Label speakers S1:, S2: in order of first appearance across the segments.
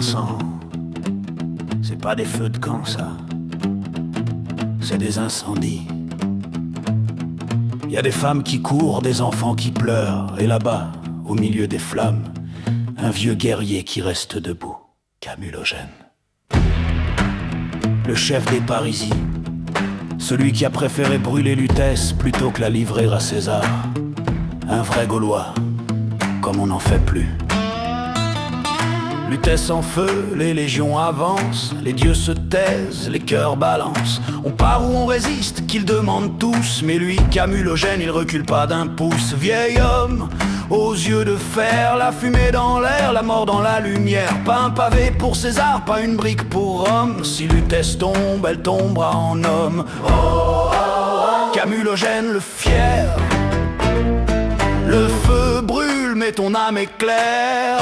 S1: sang. C'est pas des feux de camp, ça. C'est des incendies. Y a des femmes qui courent, des enfants qui pleurent. Et là-bas, au milieu des flammes, un vieux guerrier qui reste debout, Camulogène. Le chef des parisis, celui qui a préféré brûler Lutèce plutôt que la livrer à César. Un vrai Gaulois, comme on n'en fait plus. Lutèce en feu, les légions avancent, les dieux se taisent, les cœurs balancent. On part ou on résiste, qu'ils demandent tous. Mais lui, Camulogène, il recule pas d'un pouce. Vieil homme, aux yeux de fer, la fumée dans l'air, la mort dans la lumière. Pas un pavé pour César, pas une brique pour Rome. Si Lutèce tombe, elle tombera en homme. Camulogène le fier, le feu brûle mais ton âme éclaire.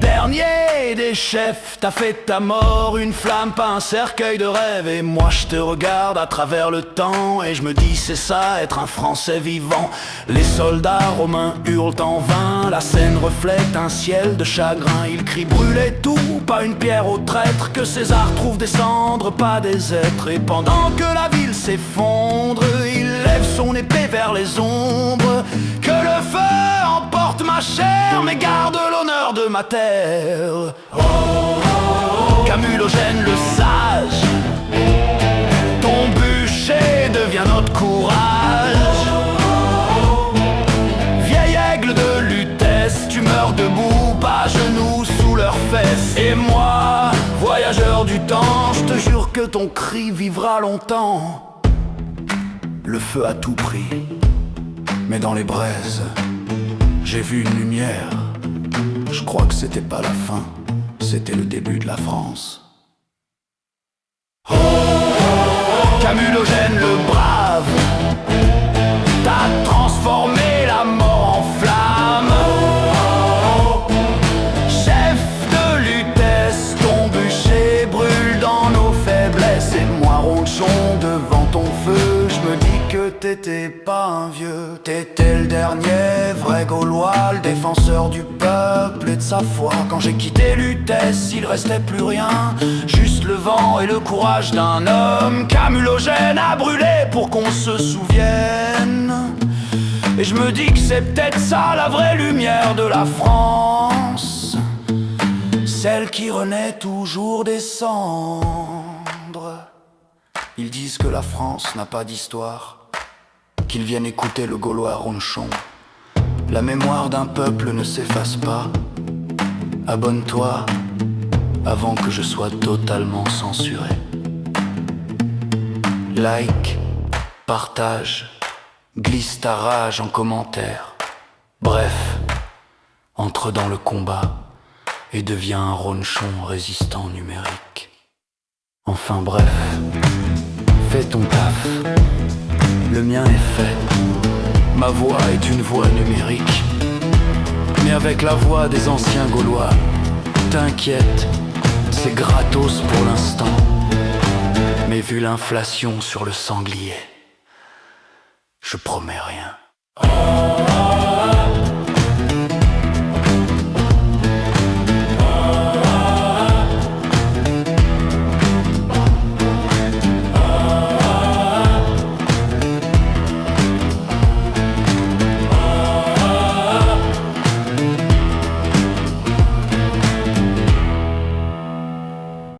S1: Dernier des chefs, t'as fait ta mort une flamme, pas un cercueil de rêve. Et moi je te regarde à travers le temps et je me dis c'est ça être un Français vivant. Les soldats romains hurlent en vain, la scène reflète un ciel de chagrin. Ils crient brûlez tout, pas une pierre aux traîtres, que César trouve des cendres, pas des êtres. Et pendant que la ville s'effondre, il lève son épée vers les ombres. Que le feu emporte ma chair, mais garde l'honneur de ma terre. Camulogène le sage, ton bûcher devient notre courage. Vieil aigle de Lutèce, tu meurs debout, pas à genoux sous leurs fesses. Et moi, voyageur du temps, je te jure que ton cri vivra longtemps. Le feu a tout pris, mais dans les braises, j'ai vu une lumière. Je crois que c'était pas la fin, c'était le début de la France. Camulogène le brave, t'as transformé la mort en flamme. Chef de Lutèce, ton bûcher brûle dans nos faiblesses. Et moi ronchon devant ton feu, je me dis que t'étais pas un vieux. T'étais le dernier vrai Gaulois, le défenseur du peuple et de sa foi. Quand j'ai quitté Lutèce, il restait plus rien, juste le vent et le courage d'un homme. Camulogène a brûlé pour qu'on se souvienne. Et je me dis que c'est peut-être ça la vraie lumière de la France, celle qui renaît toujours des cendres. Ils disent que la France n'a pas d'histoire, qu'ils viennent écouter le Gaulois ronchon. La mémoire d'un peuple ne s'efface pas. Abonne-toi avant que je sois totalement censuré. Like, partage, glisse ta rage en commentaire. Bref, entre dans le combat et deviens un ronchon résistant numérique. Enfin bref, fais ton taf, le mien est fait. Ma voix est une voix numérique, mais avec la voix des anciens Gaulois. T'inquiète, c'est gratos pour l'instant, mais vu l'inflation sur le sanglier, je promets rien.